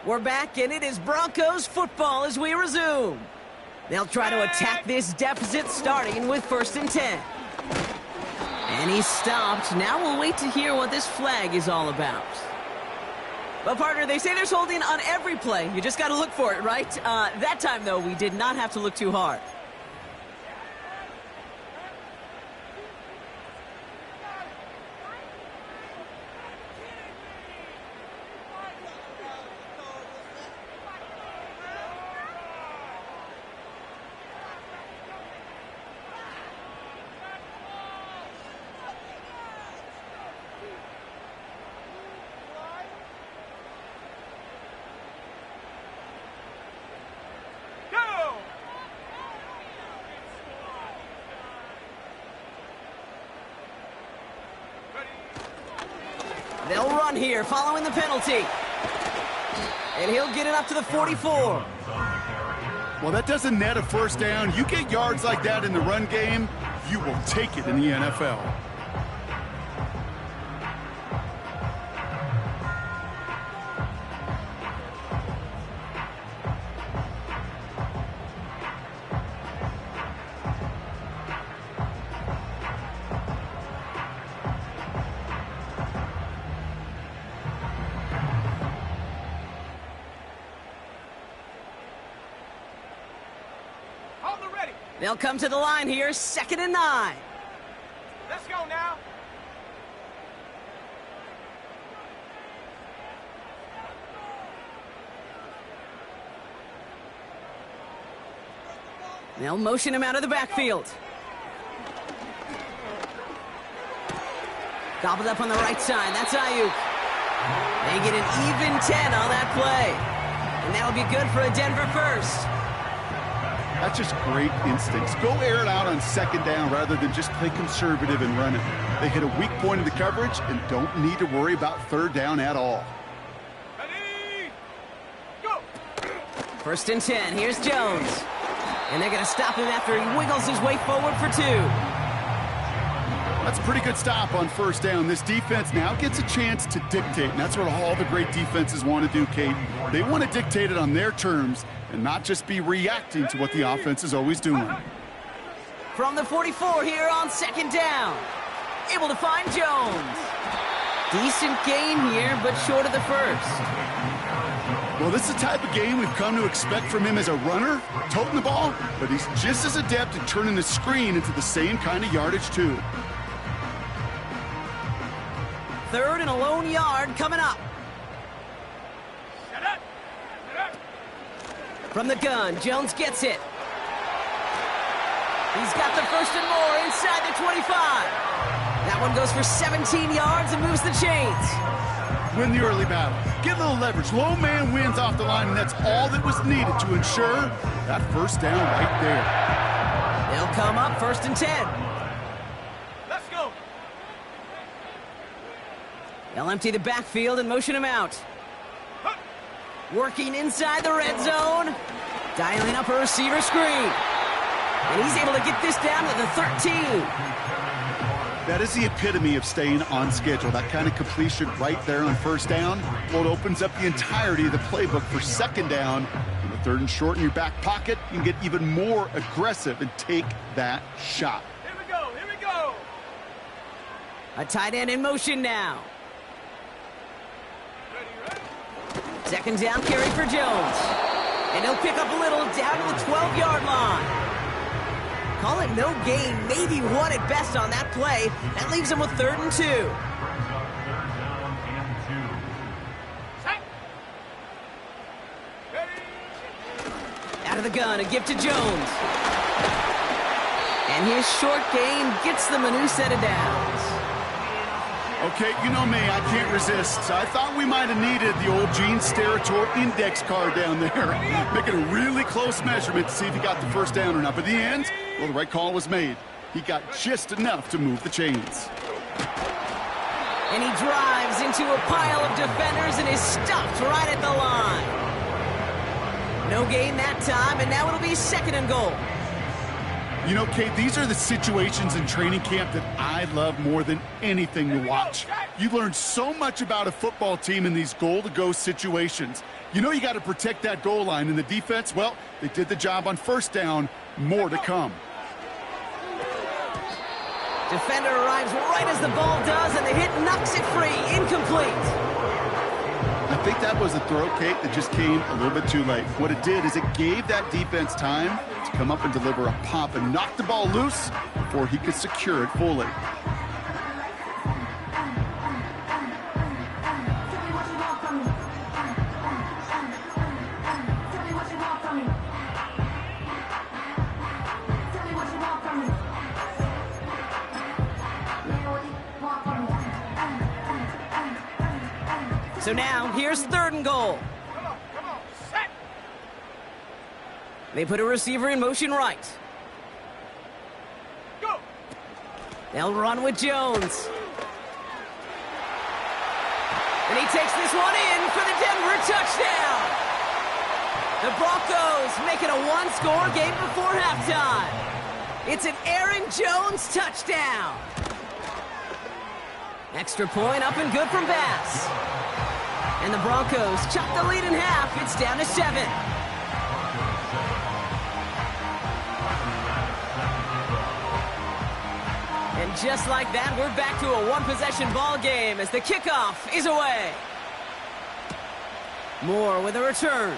We're back, and it is Broncos football as we resume. They'll try to attack this deficit, starting with 1st and 10. And he's stopped. Now we'll wait to hear what this flag is all about. But, partner, they say there's holding on every play. You just got to look for it, right? That time, though, we did not have to look too hard. They'll run here following the penalty. And he'll get it up to the 44. Well, that doesn't net a 1st down. You get yards like that in the run game, you will take it in the NFL. They'll come to the line here, 2nd and 9. Let's go now. They'll motion him out of the backfield. Gobbled up on the right side. That's Ayuk. They get an even 10 on that play. And that'll be good for a Denver 1st. That's just great instincts. Go air it out on 2nd down rather than just play conservative and run it. They hit a weak point in the coverage and don't need to worry about 3rd down at all. Ready, go. 1st and 10. Here's Jones. And they're going to stop him after he wiggles his way forward for 2. That's a pretty good stop on 1st down. This defense now gets a chance to dictate, and that's what all the great defenses want to do, Kate. They want to dictate it on their terms and not just be reacting to what the offense is always doing. From the 44 here on 2nd down. Able to find Jones. Decent gain here, but short of the 1st. Well, this is the type of game we've come to expect from him as a runner, toting the ball, but he's just as adept at turning the screen into the same kind of yardage, too. 3rd and a lone yard coming up. From the gun, Jones gets it. He's got the 1st and more inside the 25. That one goes for 17 yards and moves the chains. Win the early battle. Get a little leverage. Low man wins off the line, and that's all that was needed to ensure that 1st down right there. They'll come up 1st and 10. Let's go. They'll empty the backfield and motion him out. Working inside the red zone. Dialing up a receiver screen. And he's able to get this down to the 13. That is the epitome of staying on schedule. That kind of completion right there on 1st down. Well, it opens up the entirety of the playbook for 2nd down. In the 3rd and short in your back pocket, you can get even more aggressive and take that shot. Here we go, here we go. A tight end in motion now. 2nd down carry for Jones. And he'll pick up a little down to the 12-yard line. Call it no gain, maybe 1 at best on that play. That leaves him with 3rd and 2. Out of the gun, a give to Jones. And his short gain gets them a new set of downs. Okay, you know me, I can't resist. So I thought we might have needed the old Gene Steratore index card down there. Making a really close measurement to see if he got the 1st down or not. But in the end, well, the right call was made. He got just enough to move the chains. And he drives into a pile of defenders and is stopped right at the line. No gain that time, and now it'll be 2nd and goal. You know, Kate, these are the situations in training camp that I love more than anything to watch. You learn so much about a football team in these goal-to-go situations. You know you got to protect that goal line, and the defense, well, they did the job on first down. More to come. Defender arrives right as the ball does, and the hit knocks it free. Incomplete. I think that was a throw, Kate, that just came a little bit too late. What it did is it gave that defense time to come up and deliver a pop and knock the ball loose before he could secure it fully. So now, here's 3rd and goal. Come on, set. They put a receiver in motion right. Go. They'll run with Jones. And he takes this one in for the Denver touchdown. The Broncos make it a one-score game before halftime. It's an Aaron Jones touchdown. Extra point up and good from Bass. And the Broncos chop the lead in half. It's down to 7. And just like that, we're back to a one-possession ball game as the kickoff is away. Moore with a return.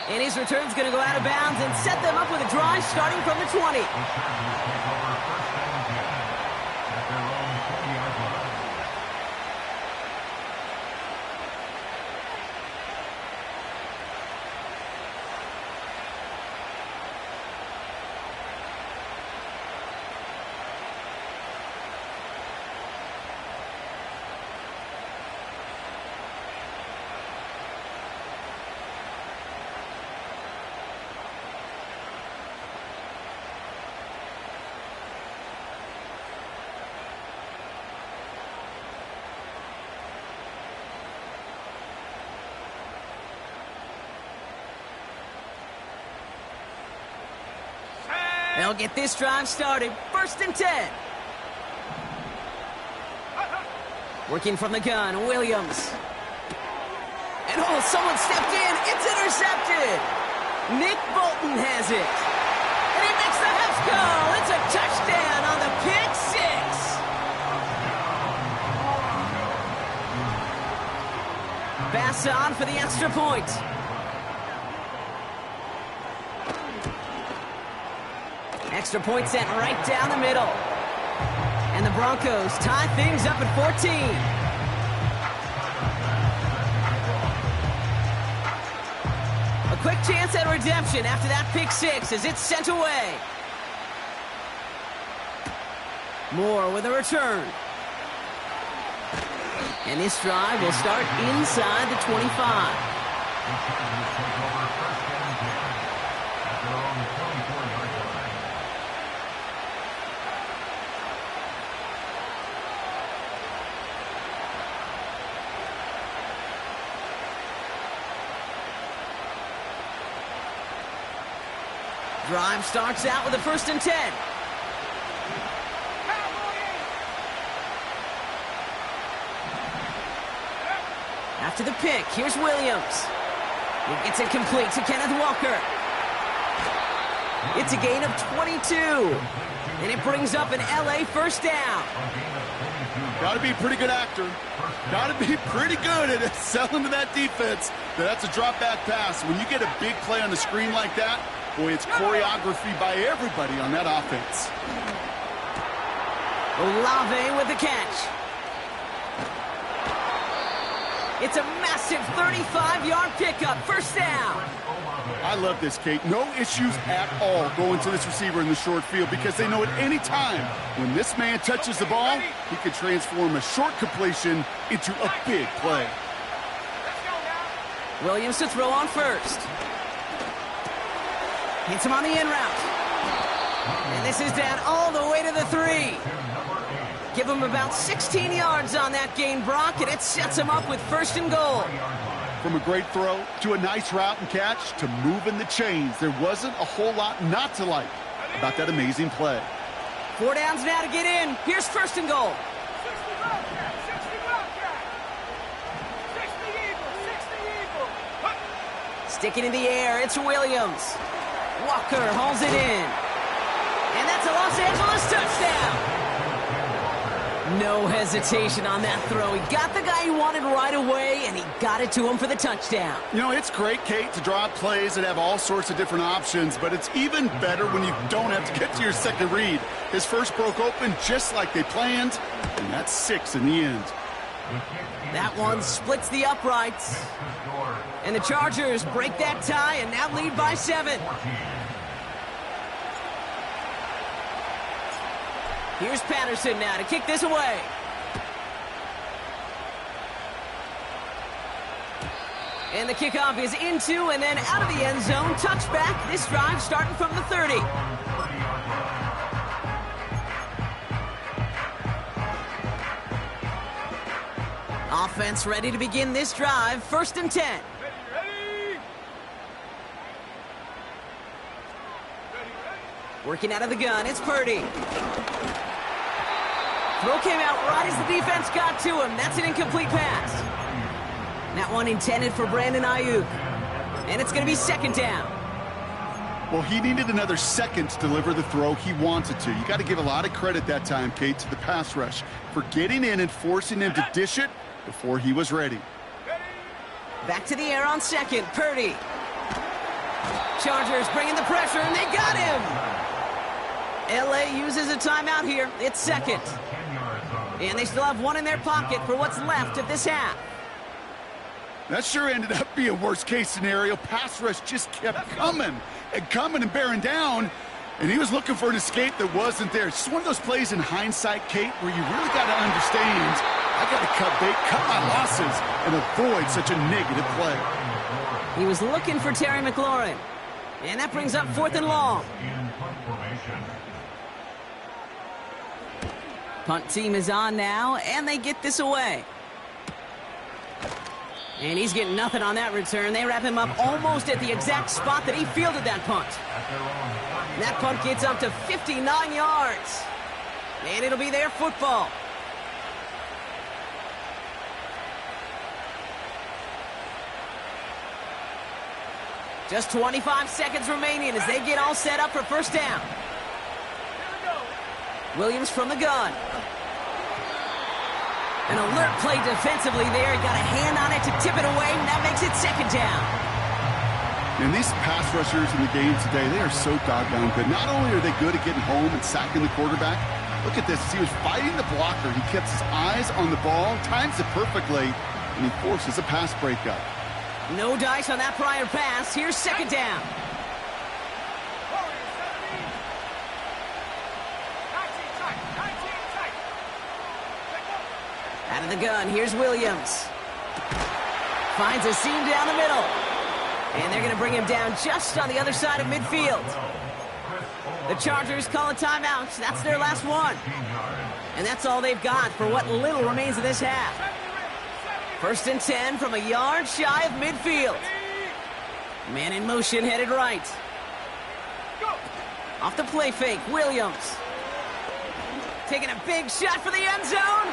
And his return's going to go out of bounds and set them up with a drive starting from the 20. They'll get this drive started. 1st and 10. Working from the gun, Williams. And oh, someone stepped in. It's intercepted. Nick Bolton has it. And he makes the half goal. It's a touchdown on the pick six. Bass on for the extra point. Extra point sent right down the middle. And the Broncos tie things up at 14. A quick chance at redemption after that pick six as it's sent away. Moore with a return. And this drive will start inside the 25. Drive starts out with a 1st and 10. After the pick, here's Williams. He gets it complete to Kenneth Walker. It's a gain of 22. And it brings up an LA first down. Got to be a pretty good actor. Got to be pretty good at selling to that defense. That's a drop back pass. When you get a big play on the screen like that, boy, it's choreography by everybody on that offense. Olave with the catch. It's a massive 35-yard pickup. First down. I love this, Kate. No issues at all going to this receiver in the short field because they know at any time when this man touches the ball, he can transform a short completion into a big play. Williams to throw on first. Hits him on the in route. And this is down all the way to the 3. Give him about 16 yards on that gain, Brock, and it sets him up with 1st and goal. From a great throw to a nice route and catch to moving the chains, there wasn't a whole lot not to like about that amazing play. 4 downs now to get in. Here's first and goal. 60 Wildcat, 60 Wildcat. 60 Eagle, 60 Eagle. Sticking in the air, it's Williams. Walker holds it in. And that's a Los Angeles touchdown. No hesitation on that throw. He got the guy he wanted right away, and he got it to him for the touchdown. You know, it's great, Kate, to draw up plays that have all sorts of different options, but it's even better when you don't have to get to your second read. His first broke open just like they planned, and that's 6 in the end. That one splits the uprights. And the Chargers break that tie and now lead by 7. Here's Patterson now to kick this away. And the kickoff is into and then out of the end zone. Touchback. This drive starting from the 30. Offense ready to begin this drive. First and 10. Ready. Working out of the gun, it's Purdy. Throw came out right as the defense got to him. That's an incomplete pass. That one intended for Brandon Ayuk. And it's going to be second down. Well, he needed another second to deliver the throw he wanted to. You got to give a lot of credit that time, Kate, to the pass rush for getting in and forcing him to dish it before he was ready. Back to the air on second, Purdy. Chargers bringing the pressure, and they got him. LA uses a timeout here. It's second. And they still have one in their pocket for what's left of this half. That sure ended up being worst-case scenario. Pass rush just kept coming and bearing down, and he was looking for an escape that wasn't there. It's just one of those plays in hindsight, Kate, where you really got to understand, I got to cut bait, cut my losses, and avoid such a negative play. He was looking for Terry McLaurin, and that brings up 4th and long. Punt team is on now, and they get this away. And he's getting nothing on that return. They wrap him up almost at the exact spot that he fielded that punt. And that punt gets up to 59 yards. And it'll be their football. Just 25 seconds remaining as they get all set up for first down. Williams from the gun. An alert play defensively there. He got a hand on it to tip it away, and that makes it second down. And these pass rushers in the game today, they are so doggone good. Not only are they good at getting home and sacking the quarterback, look at this. He was fighting the blocker. He kept his eyes on the ball, times it perfectly, and he forces a pass breakup. No dice on that prior pass. Here's second down. Out of the gun, here's Williams. Finds a seam down the middle. And they're going to bring him down just on the other side of midfield. The Chargers call a timeout. That's their last one. And that's all they've got for what little remains of this half. First and 10 from a yard shy of midfield. Man in motion headed right. Off the play fake, Williams. Taking a big shot for the end zone.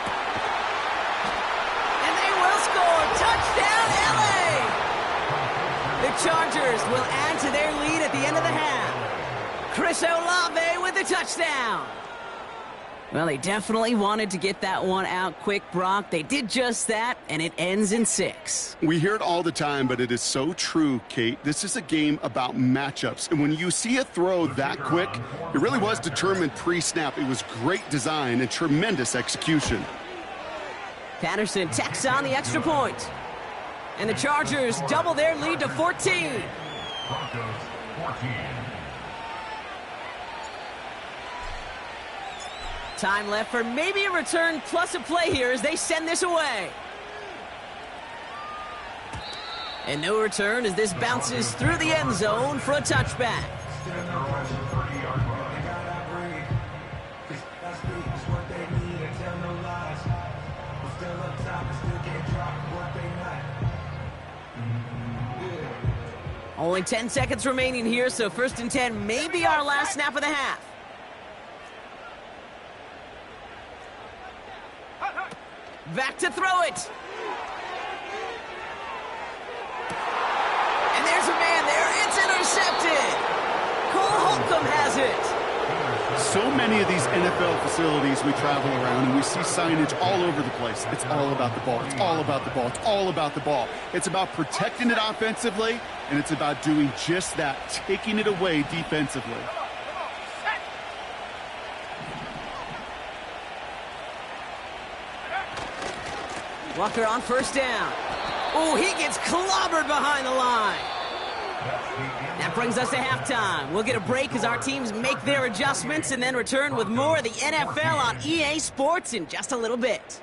And they will score. Touchdown, LA! The Chargers will add to their lead at the end of the half. Chris Olave with the touchdown. Well, they definitely wanted to get that one out quick, Brock. They did just that, and it ends in 6. We hear it all the time, but it is so true, Kate. This is a game about matchups. And when you see a throw that quick, it really was determined pre-snap. It was great design and tremendous execution. Patterson tacks on the extra point. And the Chargers double their lead to 14. Broncos 14. Time left for maybe a return plus a play here as they send this away. And no return as this bounces through the end zone for a touchback. Only 10 seconds remaining here, so 1st and 10 may be our last snap of the half. Back to throw it. And there's a man there. It's intercepted. Cole Holcomb has it. So many of these NFL facilities we travel around and we see signage all over the place. It's all about the ball. It's all about the ball. It's all about the ball. It's about protecting it offensively, and it's about doing just that, taking it away defensively. Walker on 1st down. Oh, he gets clobbered behind the line. That brings us to halftime. We'll get a break as our teams make their adjustments and then return with more of the NFL on EA Sports in just a little bit.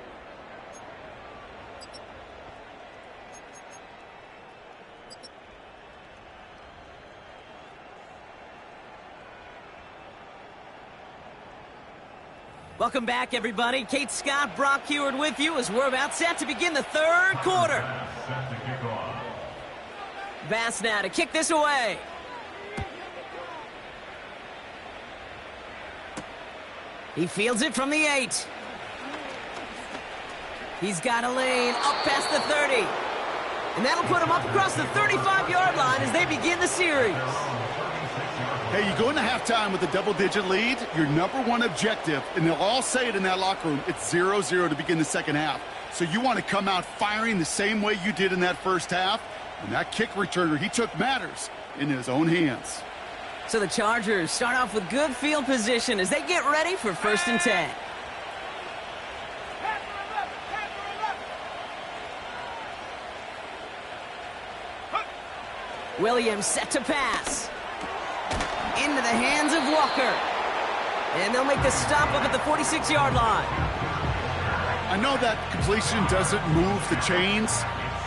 Welcome back, everybody. Kate Scott, Brock Heward with you as we're about set to begin the 3rd quarter. Bass now to kick this away. He fields it from the 8. He's got a lane up past the 30. And that'll put him up across the 35-yard line as they begin the series. Hey, you go into halftime with a double-digit lead, your number one objective, and they'll all say it in that locker room, it's 0-0 to begin the 2nd half. So you want to come out firing the same way you did in that 1st half. And that kick returner, he took matters in his own hands. So the Chargers start off with good field position as they get ready for 1st and 10. Williams set to pass. Into the hands of Walker. And they'll make the stop up at the 46-yard line. I know that completion doesn't move the chains.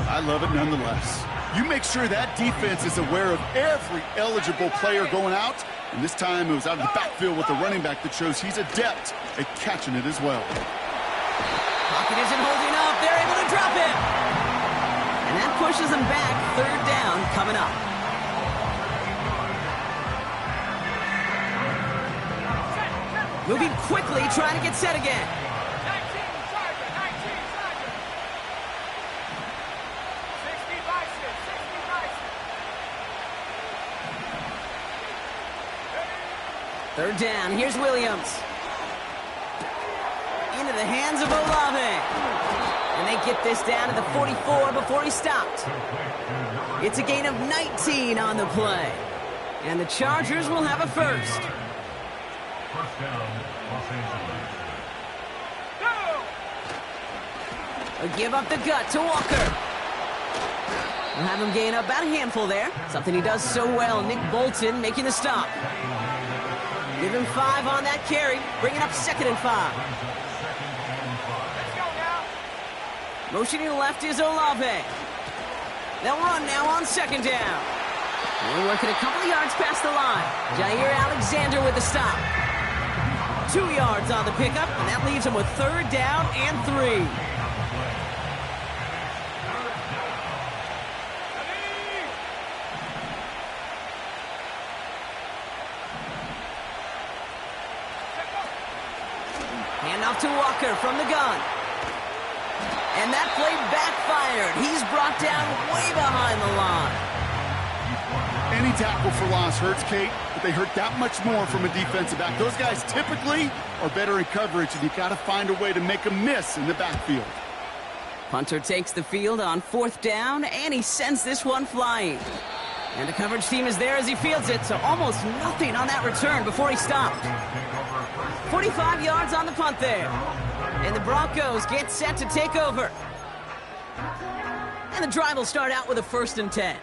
I love it nonetheless. You make sure that defense is aware of every eligible player going out. And this time it was out of the backfield with the running back that shows he's adept at catching it as well. Pocket isn't holding up. They're able to drop it. And that pushes them back. 3rd down coming up. Moving quickly, trying to get set again. 3rd down, here's Williams. Into the hands of Olave. And they get this down to the 44 before he stopped. It's a gain of 19 on the play. And the Chargers will have a 1st. 1st down, Los Angeles. A give up the gut to Walker. We'll have him gain about a handful there. Something he does so well. Nick Bolton making the stop. Give him 5 on that carry. Bring it up 2nd and 5. Motioning left is Olave. They'll run now on 2nd down. We're working a couple of yards past the line. Jair Alexander with the stop. 2 yards on the pickup, and that leaves him with 3rd down and 3. Handoff to Walker from the gun. And that play backfired. He's brought down way behind the line. Any tackle for loss hurts, Kate, but they hurt that much more from a defensive back. Those guys typically are better in coverage, and you got to find a way to make a miss in the backfield. Punter takes the field on 4th down, and he sends this one flying. And the coverage team is there as he fields it, so almost nothing on that return before he stopped. 45 yards on the punt there. And the Broncos get set to take over. And the drive will start out with a 1st and 10.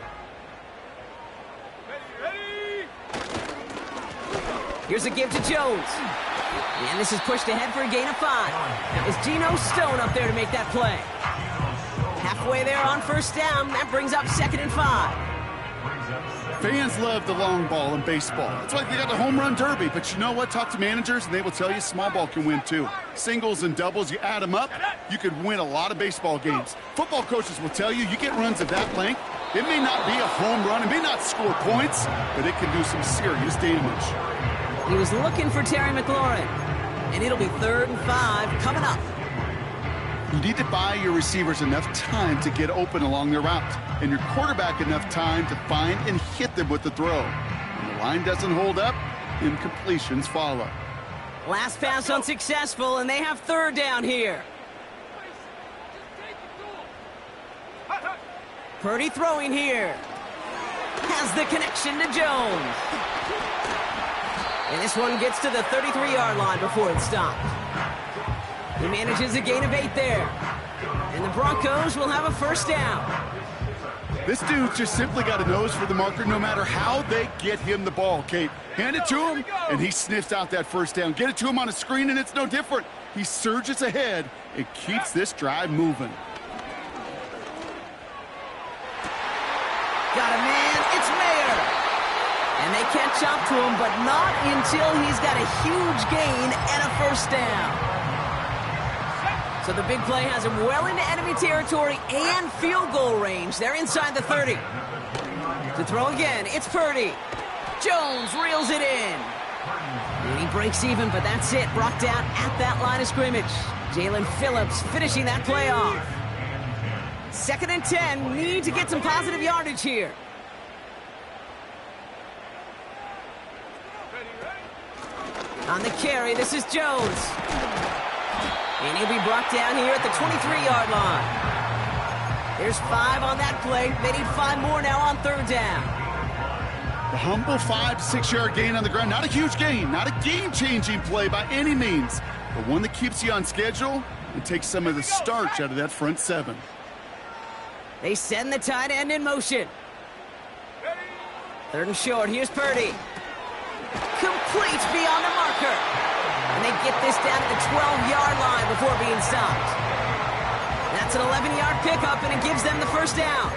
Here's a give to Jones. And this is pushed ahead for a gain of 5. That was Geno Stone up there to make that play. Halfway there on 1st down. That brings up 2nd and 5. Fans love the long ball in baseball. It's like they got the home run derby, but you know what? Talk to managers, and they will tell you small ball can win too. Singles and doubles, you add them up, you could win a lot of baseball games. Football coaches will tell you, you get runs of that length, It may not be a home run, it may not score points, but it can do some serious damage. He was looking for Terry McLaurin, and it'll be 3rd and 5 coming up. You need to buy your receivers enough time to get open along their route, and your quarterback enough time to find and hit them with the throw. When the line doesn't hold up, incompletions follow. Last pass unsuccessful, and they have 3rd down here. Purdy throwing here. Has the connection to Jones. And this one gets to the 33-yard line before it's stopped. He manages a gain of 8 there. And the Broncos will have a 1st down. This dude's just simply got a nose for the marker no matter how they get him the ball, Kate. Hand it to him, and he sniffs out that 1st down. Get it to him on a screen, and it's no different. He surges ahead and keeps this drive moving. Got a man, it's Mayer. And they catch up to him, but not until he's got a huge gain and a 1st down. So the big play has him well into enemy territory and field goal range. They're inside the 30. To throw again, it's Purdy. Jones reels it in. And he breaks even, but that's it. Brought down at that line of scrimmage. Jalen Phillips finishing that play off. 2nd and 10, need to get some positive yardage here. On the carry, this is Jones. And he'll be brought down here at the 23-yard line. There's 5 on that play. They need 5 more now on 3rd down. The humble 5 to 6 yard gain on the ground. Not a huge gain, not a game-changing play by any means, but one that keeps you on schedule and takes some of the starch out of that front 7. They send the tight end in motion. 3rd and short. Here's Purdy. Complete beyond the marker. And they get this down to the 12-yard line before being stopped. That's an 11-yard pickup, and it gives them the 1st down.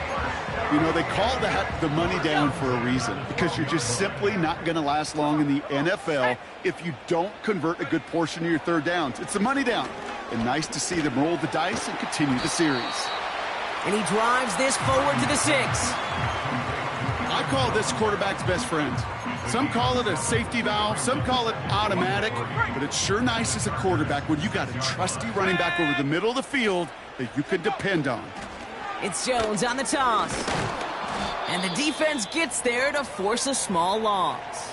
You know, they call that the money down for a reason, because you're just simply not going to last long in the NFL if you don't convert a good portion of your 3rd downs. It's the money down. And nice to see them roll the dice and continue the series. And he drives this forward to the 6. I call this quarterback's best friend. Some call it a safety valve, some call it automatic, but it's sure nice as a quarterback when you got a trusty running back over the middle of the field that you can depend on. It's Jones on the toss. And the defense gets there to force a small loss.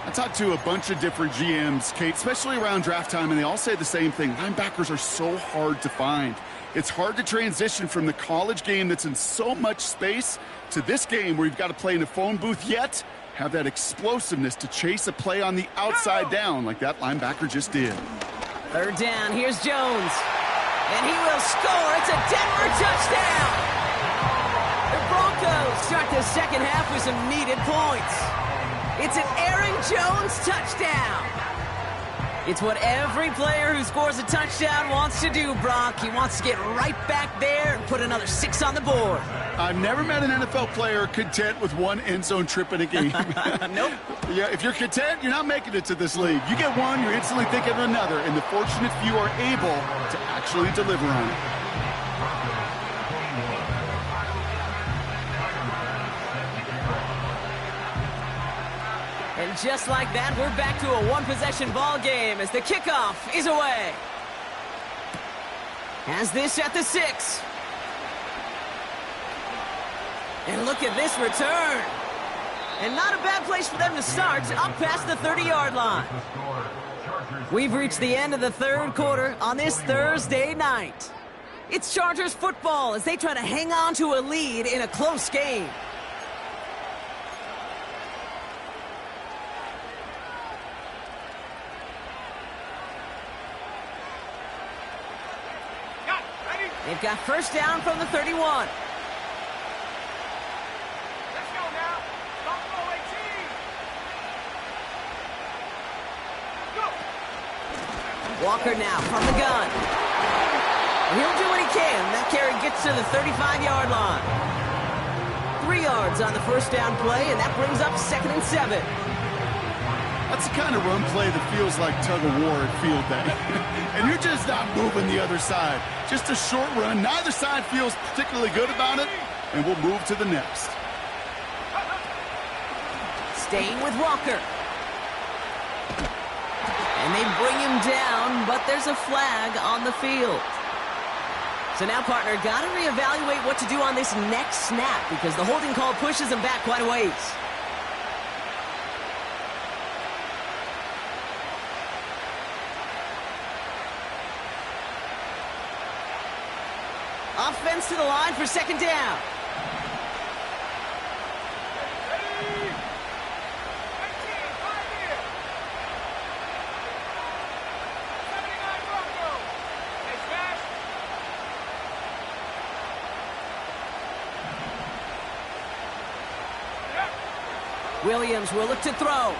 I talked to a bunch of different GMs, Kate, especially around draft time, and they all say the same thing. Linebackers are so hard to find. It's hard to transition from the college game that's in so much space to this game where you've got to play in a phone booth, yet have that explosiveness to chase a play on the outside down like that linebacker just did. 3rd down, here's Jones. And he will score. It's a Denver touchdown. The Broncos start the 2nd half with some needed points. It's an Aaron Jones touchdown. It's what every player who scores a touchdown wants to do, Brock. He wants to get right back there and put another 6 on the board. I've never met an NFL player content with 1 end zone trip in a game. Nope. Yeah, if you're content, you're not making it to this league. You get 1, you're instantly thinking of another, and the fortunate few are able to actually deliver on it. And just like that, we're back to a 1-possession ball game as the kickoff is away. Has this at the 6. And look at this return. And not a bad place for them to start, up past the 30-yard line. We've reached the end of the 3rd quarter on this Thursday night. It's Chargers football as they try to hang on to a lead in a close game. They've got 1st down from the 31. Let's go now. Buffalo 18. Go. Walker now from the gun. And he'll do what he can. That carry gets to the 35-yard line. 3 yards on the 1st down play, and that brings up 2nd and 7. That's the kind of run play that feels like tug-of-war at field day. And you're just not moving the other side. Just a short run. Neither side feels particularly good about it, and we'll move to the next. Staying with Walker. And they bring him down, but there's a flag on the field. So now, partner, got to reevaluate what to do on this next snap because the holding call pushes him back quite a ways. Offense to the line for second down. Williams will look to throw.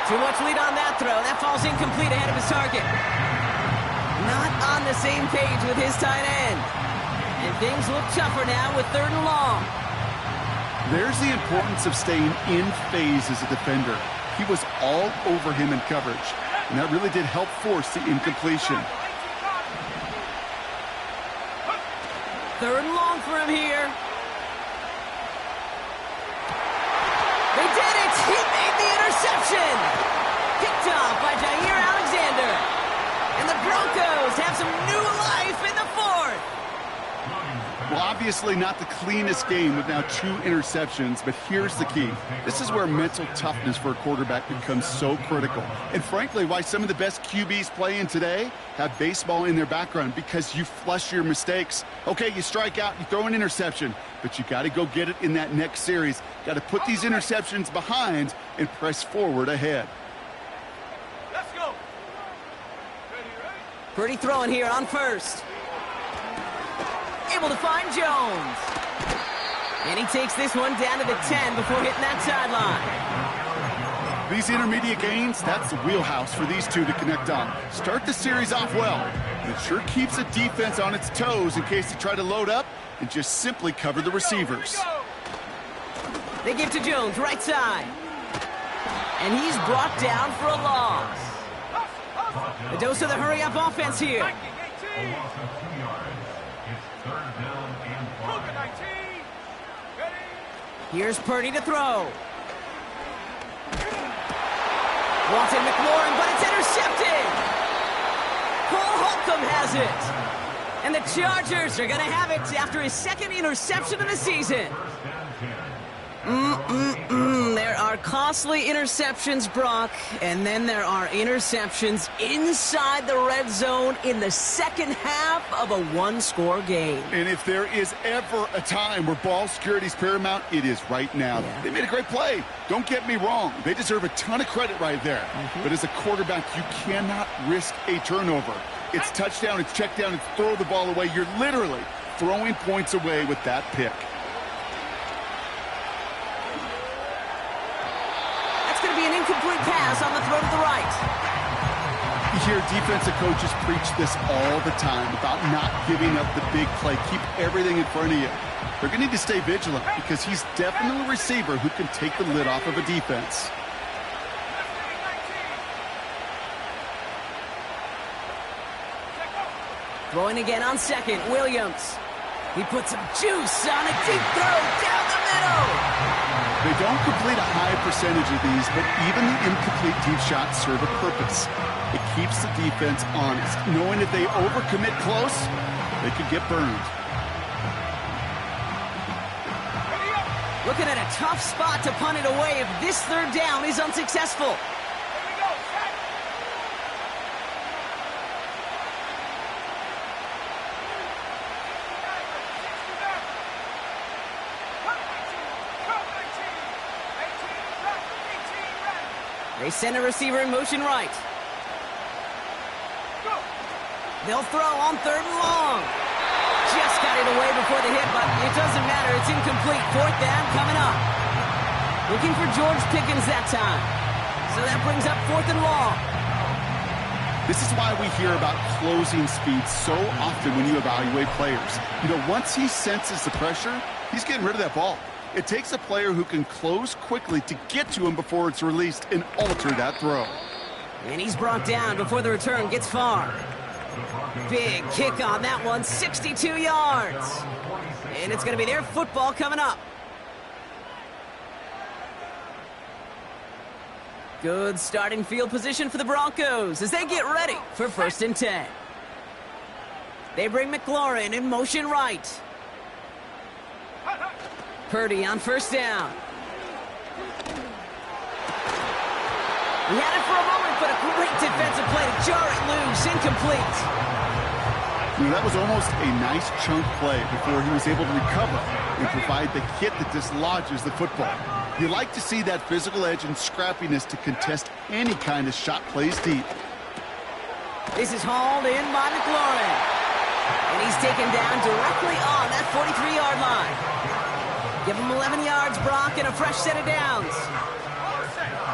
Too much lead on that throw. That falls incomplete ahead of his target. Not on the same page with his tight end. And things look tougher now with 3rd and long. There's the importance of staying in phase as a defender. He was all over him in coverage, and that really did help force the incompletion. 3rd and long for him here. They did it! He made the interception! Picked off by Jair Alexander. And the Broncos have some new life in the 4th. Well, obviously not the cleanest game with now 2 interceptions, but here's the key. This is where mental toughness for a quarterback becomes so critical. And frankly, why some of the best QBs playing today have baseball in their background, because you flush your mistakes. Okay, you strike out, you throw an interception, but you got to go get it in that next series. Got to put these interceptions behind and press forward ahead. Let's go. Purdy throwing here on 1st. Able to find Jones. And he takes this one down to the 10 before hitting that sideline. These intermediate gains, that's the wheelhouse for these two to connect on. Start the series off well. It sure keeps the defense on its toes in case they try to load up and just simply cover the receivers. They give to Jones, right side. And he's brought down for a loss. A dose of the hurry-up offense here. A loss of 2 yards. It's 3rd down and 5. Here's Purdy to throw. Walton McLaurin, but it's intercepted. Cole Holcomb has it. And the Chargers are going to have it after his 2nd interception of the season. There are costly interceptions, Brock, and then there are interceptions inside the red zone in the second half of a 1-score game. And if there is ever a time where ball security is paramount, it is right now. Yeah. They made a great play. Don't get me wrong. They deserve a ton of credit right there. But as a quarterback, you cannot risk a turnover. It's touchdown, it's check down, it's throw the ball away. You're literally throwing points away with that pick. Going to be an incomplete pass on the throw to the right. You hear defensive coaches preach this all the time about not giving up the big play. Keep everything in front of you. They're going to need to stay vigilant because he's definitely a receiver who can take the lid off of a defense. Throwing again on 2nd, Williams. He puts some juice on a deep throw down the middle. They don't complete a high percentage of these, but even the incomplete deep shots serve a purpose. It keeps the defense honest, knowing if they overcommit close, they could get burned. Looking at a tough spot to punt it away if this 3rd down is unsuccessful. They send a receiver in motion right. They'll throw on 3rd and long. Just got it away before the hit, but it doesn't matter. It's incomplete. 4th down coming up. Looking for George Pickens that time. So that brings up 4th and long. This is why we hear about closing speed so often when you evaluate players. You know, once he senses the pressure, he's getting rid of that ball. It takes a player who can close quickly to get to him before it's released and alter that throw. And he's brought down before the return gets far. Big kick on that one, 62 yards. And it's going to be their football coming up. Good starting field position for the Broncos as they get ready for 1st and 10. They bring McLaurin in motion right. Purdy on 1st down. He had it for a moment, but a great defensive play to jar it loose, incomplete. That was almost a nice chunk play before he was able to recover and provide the hit that dislodges the football. You like to see that physical edge and scrappiness to contest any kind of shot plays deep. This is hauled in by McLaurin. And he's taken down directly on that 43-yard line. Give him 11 yards, Brock, and a fresh set of downs.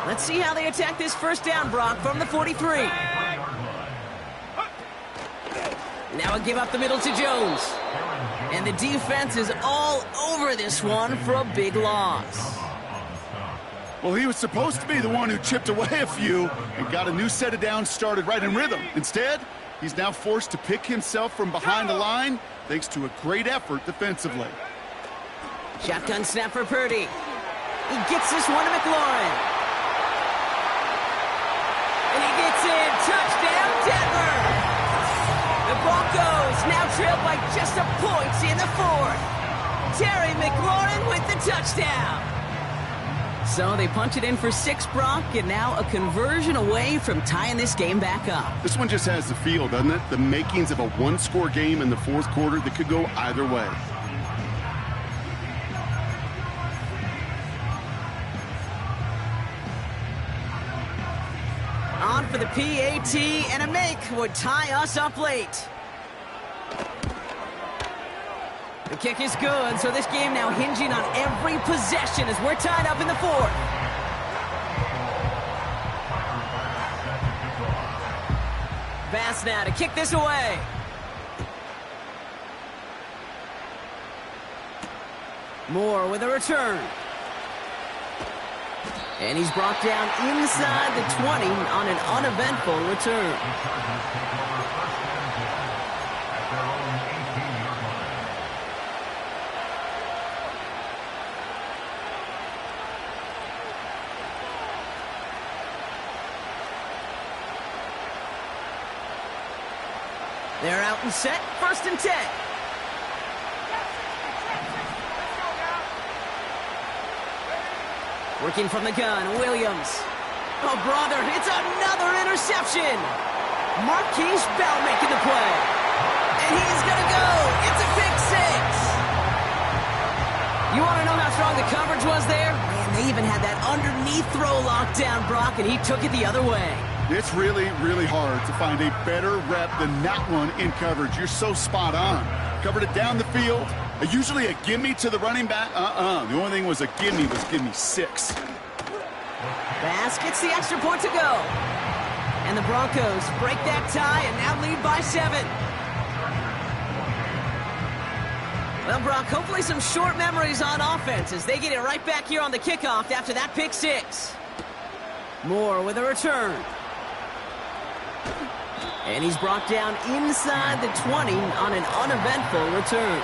Let's see how they attack this 1st down, Brock, from the 43. Now a give up the middle to Jones. And the defense is all over this one for a big loss. Well, he was supposed to be the one who chipped away a few and got a new set of downs started right in rhythm. Instead, he's now forced to pick himself from behind the line thanks to a great effort defensively. Shotgun snap for Purdy. He gets this one to McLaurin. And he gets in. Touchdown, Denver! The Broncos now trail by just a point in the 4th. Terry McLaurin with the touchdown. So they punch it in for 6, Brock, and now a conversion away from tying this game back up. This one just has the feel, doesn't it? The makings of a one-score game in the 4th quarter that could go either way. On for the PAT, and a make would tie us up late. The kick is good, so this game now hinging on every possession as we're tied up in the 4th. Bass now to kick this away. Moore with a return. And he's brought down inside the 20 on an uneventful return. They're out and set, 1st and 10. Working from the gun, Williams. Oh, brother, it's another interception. Marquise Bell making the play. And he's going to go. It's a pick 6. You want to know how strong the coverage was there? Man, they even had that underneath throw locked down, Brock, and he took it the other way. It's really, really hard to find a better rep than that one in coverage. You're so spot on. Covered it down the field. Usually a gimme to the running back. The only thing was a gimme was give me 6. Bass gets the extra point to go. And the Broncos break that tie and now lead by 7. Well, Brock, hopefully some short memories on offense as they get it right back here on the kickoff after that pick 6. Moore with a return. And he's brought down inside the 20 on an uneventful return.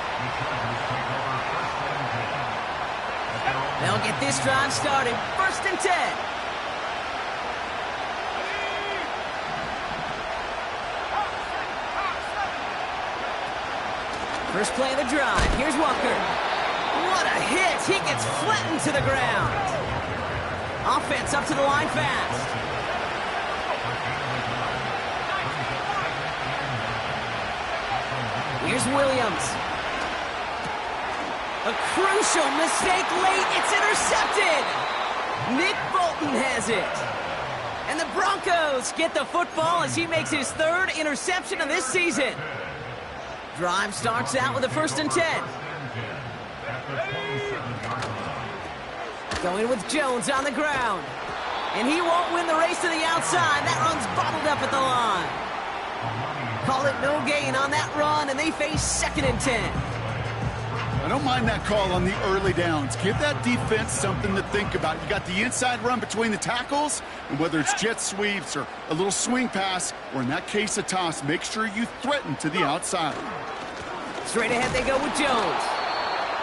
They'll get this drive started. 1st and 10. First play of the drive. Here's Walker. What a hit. He gets flattened to the ground. Offense up to the line fast. Here's Williams. A crucial mistake late. It's intercepted. Nick Bolton has it. And the Broncos get the football as he makes his 3rd interception of this season. Drive starts out with a 1st and 10. Going with Jones on the ground. And he won't win the race to the outside. That run's bottled up at the line. Call it no gain on that run, and they face 2nd and 10. I don't mind that call on the early downs. Give that defense something to think about. You got the inside run between the tackles, and whether it's jet sweeps or a little swing pass, or in that case a toss, make sure you threaten to the outside. Straight ahead they go with Jones.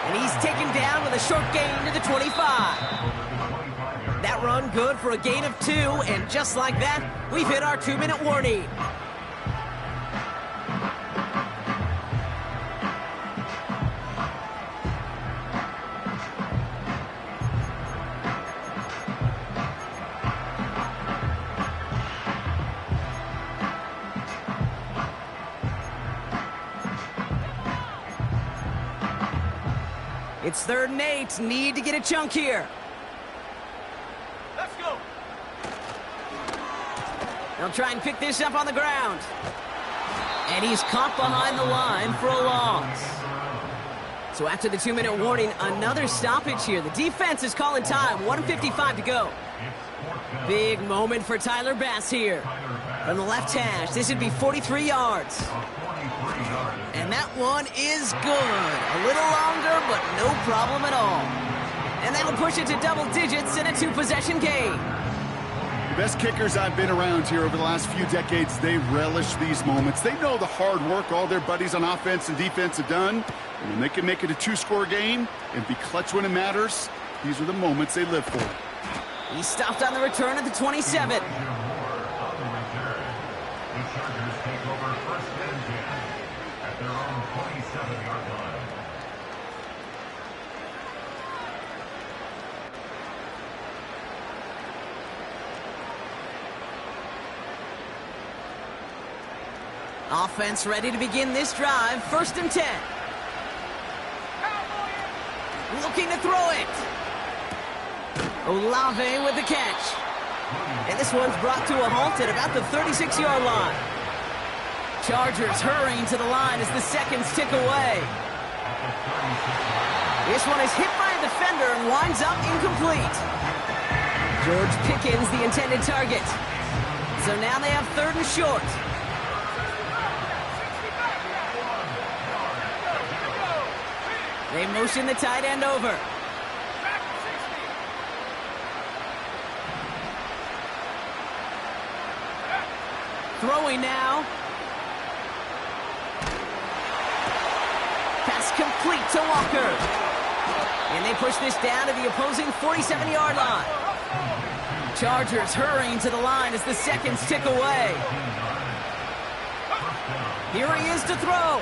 And he's taken down with a short gain to the 25. That run good for a gain of 2, and just like that, we've hit our 2-minute warning. It's 3rd and 8. Need to get a chunk here. Let's go. They'll try and pick this up on the ground. And he's caught behind the line for a loss. So after the 2-minute warning, another stoppage here. The defense is calling time. 1:55 to go. Big moment for Tyler Bass here. From the left hash, this would be 43 yards. And that one is good. A little longer, but no problem at all. And that'll push it to double digits in a 2-possession game. The best kickers I've been around here over the last few decades, they relish these moments. They know the hard work all their buddies on offense and defense have done. And when they can make it a 2-score game and be clutch when it matters, these are the moments they live for. He stopped on the return at the 27. Offense ready to begin this drive. 1st and 10. Looking to throw it. Olave with the catch. And this one's brought to a halt at about the 36-yard line. Chargers hurrying to the line as the seconds tick away. This one is hit by a defender and winds up incomplete. George Pickens the intended target. So now they have 3rd and short. They motion the tight end over. Throwing now. Pass complete to Walker. And they push this down to the opposing 47-yard line. Chargers hurrying to the line as the seconds tick away. Here he is to throw.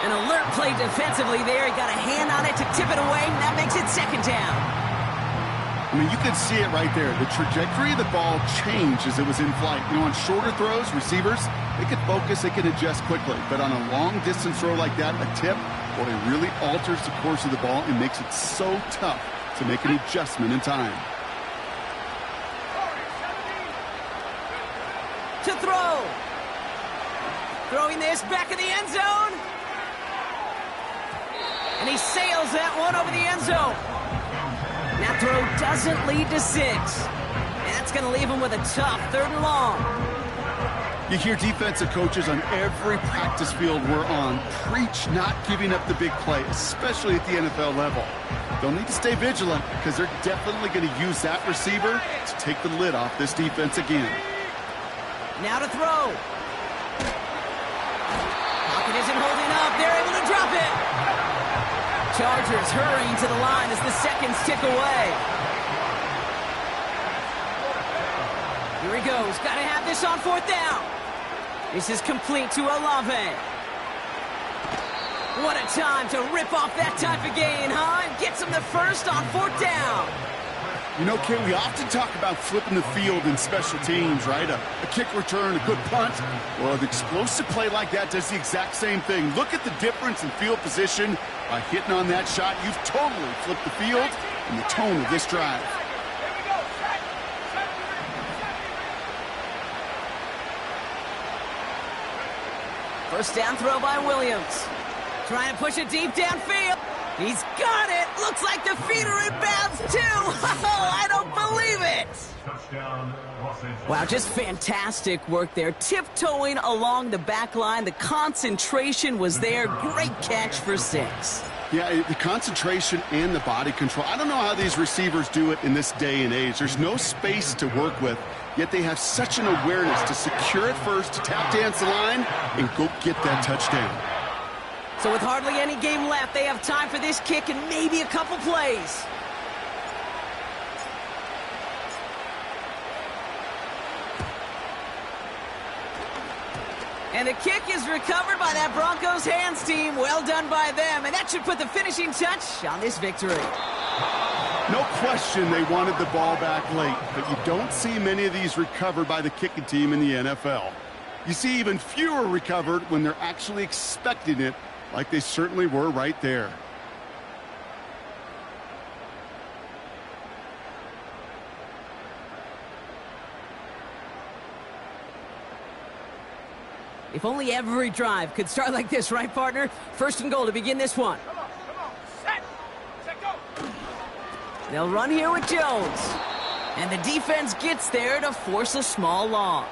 An alert play defensively there. He got a hand on it to tip it away, and that makes it 2nd down. I mean, you can see it right there. The trajectory of the ball changed as it was in flight. You know, on shorter throws, receivers, they can focus, they can adjust quickly. But on a long-distance throw like that, a tip, well, it really alters the course of the ball and makes it so tough to make an adjustment in time. To throw. Throwing this back in the end zone. And he sails that one over the end zone. That throw doesn't lead to 6. And that's going to leave him with a tough 3rd and long. You hear defensive coaches on every practice field we're on preach not giving up the big play, especially at the NFL level. They'll need to stay vigilant because they're definitely going to use that receiver to take the lid off this defense again. Now to throw. Pocket isn't holding up. They're able to drop it. Chargers hurrying to the line as the seconds tick away. Here he goes. Got to have this on 4th down. This is complete to Olave. What a time to rip off that type of gain, huh? And gets him the first on 4th down. You know, Kay, we often talk about flipping the field in special teams, right? A kick return, a good punt. Well, an explosive play like that does the exact same thing. Look at the difference in field position. By hitting on that shot, you've totally flipped the field and the tone of this drive. First down throw by Williams. Trying to push it deep downfield. He's got it. Looks like the feet are in bounds, too. Oh, I don't believe it. Touchdown, Los Angeles. Wow, just fantastic work there. Tiptoeing along the back line. The concentration was there. Great catch for 6. Yeah, the concentration and the body control. I don't know how these receivers do it in this day and age. There's no space to work with, yet they have such an awareness to secure it first, to tap dance the line, and go get that touchdown. So with hardly any game left, they have time for this kick and maybe a couple plays. And the kick is recovered by that Broncos hands team. Well done by them. And that should put the finishing touch on this victory. No question they wanted the ball back late, but you don't see many of these recovered by the kicking team in the NFL. You see even fewer recovered when they're actually expecting it, like they certainly were right there. If only every drive could start like this, right, partner? 1st and goal to begin this one. Come on. Set, go. They'll run here with Jones. And the defense gets there to force a small loss.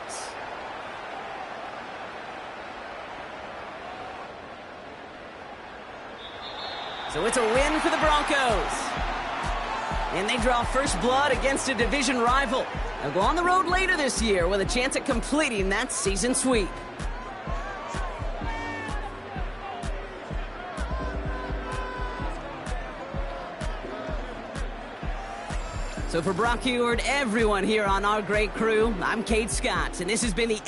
So it's a win for the Broncos. And they draw first blood against a division rival. They'll go on the road later this year with a chance at completing that season sweep. So for Brock Huard, everyone here on our great crew, I'm Kate Scott, and this has been the